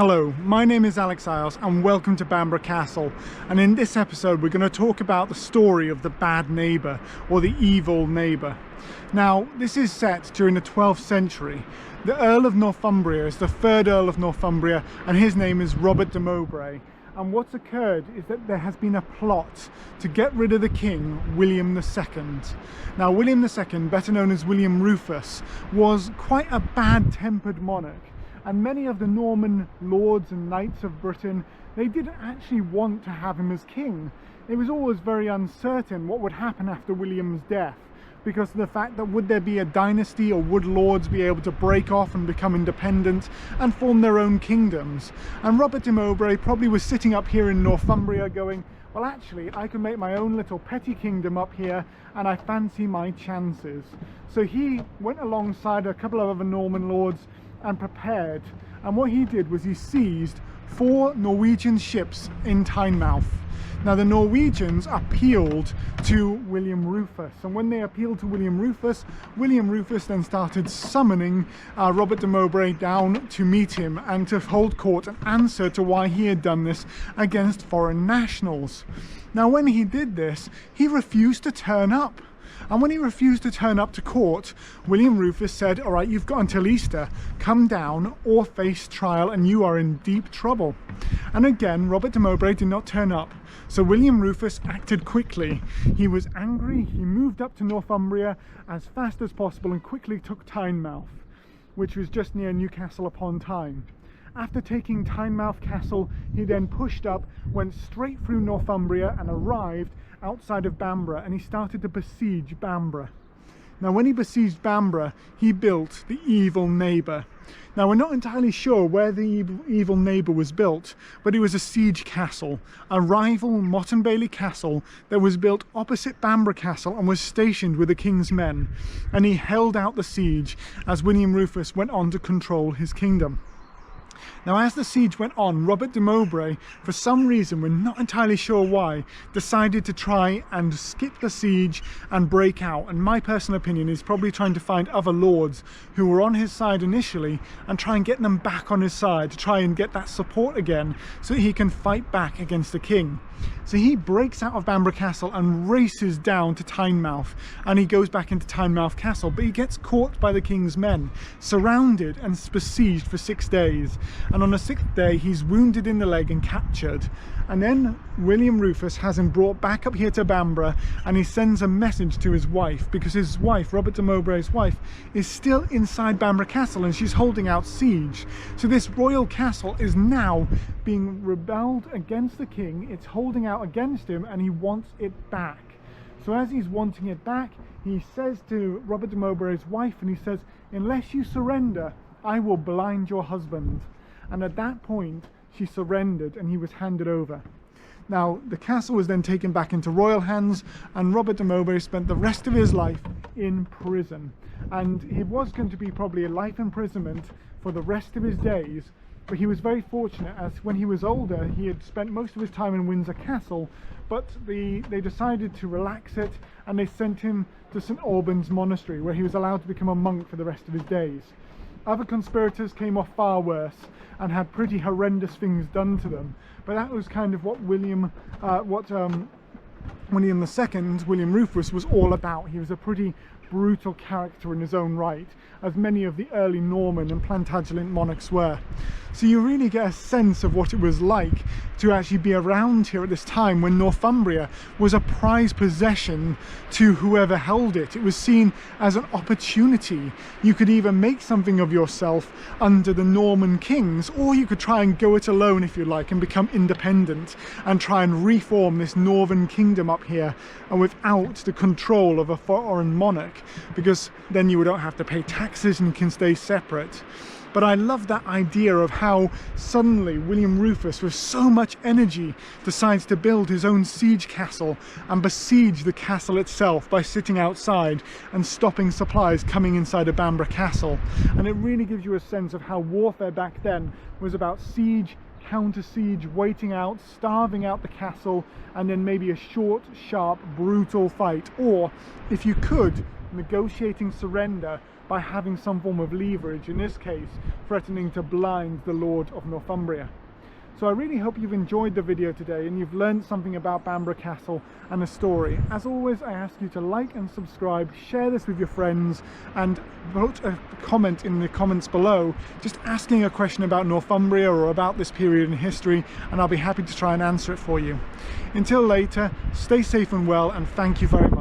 Hello, my name is Alex Isles and welcome to Bamburgh Castle, and in this episode we're going to talk about the story of the bad neighbour or the evil neighbour. Now this is set during the 12th century. The Earl of Northumbria is the third Earl of Northumbria and his name is Robert de Mowbray. And what's occurred is that there has been a plot to get rid of the king, William II. Now William II, better known as William Rufus, was quite a bad-tempered monarch. And many of the Norman lords and knights of Britain, they didn't actually want to have him as king. It was always very uncertain what would happen after William's death, because of the fact that would there be a dynasty or would lords be able to break off and become independent and form their own kingdoms. And Robert de Mowbray probably was sitting up here in Northumbria going, well actually I could make my own little petty kingdom up here and I fancy my chances. So he went alongside a couple of other Norman lords and prepared, and what he did was he seized 4 Norwegian ships in Tynemouth. Now the Norwegians appealed to William Rufus, and when they appealed to William Rufus then started summoning Robert de Mowbray down to meet him and to hold court and answer to why he had done this against foreign nationals. Now when he did this, he refused to turn up. And when he refused to turn up to court, William Rufus said, all right, you've got until Easter, come down or face trial and you are in deep trouble. And again, Robert de Mowbray did not turn up. So William Rufus acted quickly. He was angry, he moved up to Northumbria as fast as possible and quickly took Tynemouth, which was just near Newcastle upon Tyne. After taking Tynemouth Castle, he then pushed up, went straight through Northumbria and arrived outside of Bamburgh, and he started to besiege Bamburgh. Now when he besieged Bamburgh, he built the Evil Neighbour. Now we're not entirely sure where the Evil Neighbour was built, but it was a siege castle, a rival Motte and Bailey castle that was built opposite Bamburgh Castle and was stationed with the king's men, and he held out the siege as William Rufus went on to control his kingdom. Now as the siege went on, Robert de Mowbray, for some reason, we're not entirely sure why, decided to try and skip the siege and break out. And my personal opinion is probably trying to find other lords who were on his side initially and try and get them back on his side to try and get that support again so that he can fight back against the king. So he breaks out of Bamburgh Castle and races down to Tynemouth, and he goes back into Tynemouth Castle, but he gets caught by the king's men, surrounded and besieged for 6 days. And on the 6th day he's wounded in the leg and captured. And then William Rufus has him brought back up here to Bamburgh, and he sends a message to his wife, because his wife, Robert de Mowbray's wife, is still inside Bamburgh Castle and she's holding out siege. So this royal castle is now being rebelled against the king, it's holding out against him, and he wants it back. So as he's wanting it back, he says to Robert de Mowbray's wife, and he says, unless you surrender, I will blind your husband. And at that point she surrendered and he was handed over. Now the castle was then taken back into royal hands, and Robert de Mowbray spent the rest of his life in prison. And it was going to be probably a life imprisonment for the rest of his days, but he was very fortunate, as when he was older he had spent most of his time in Windsor Castle, but they decided to relax it and they sent him to St Albans Monastery, where he was allowed to become a monk for the rest of his days. Other conspirators came off far worse and had pretty horrendous things done to them, but that was kind of what William II, William Rufus, was all about. He was a pretty brutal character in his own right, as many of the early Norman and Plantagenet monarchs were. So you really get a sense of what it was like to actually be around here at this time when Northumbria was a prized possession to whoever held it. It was seen as an opportunity. You could either make something of yourself under the Norman kings, or you could try and go it alone if you like and become independent and try and reform this northern kingdom up here, and without the control of a foreign monarch, because then you don't have to pay taxes and you can stay separate. But I love that idea of how suddenly William Rufus, with so much energy, decides to build his own siege castle and besiege the castle itself by sitting outside and stopping supplies coming inside of Bamburgh Castle. And it really gives you a sense of how warfare back then was about siege, counter siege, waiting out, starving out the castle, and then maybe a short, sharp, brutal fight, or if you could, negotiating surrender by having some form of leverage, in this case threatening to blind the Lord of Northumbria. So I really hope you've enjoyed the video today and you've learned something about Bamburgh Castle and the story. As always, I ask you to like and subscribe, share this with your friends, and put a comment in the comments below just asking a question about Northumbria or about this period in history, and I'll be happy to try and answer it for you. Until later, stay safe and well, and thank you very much.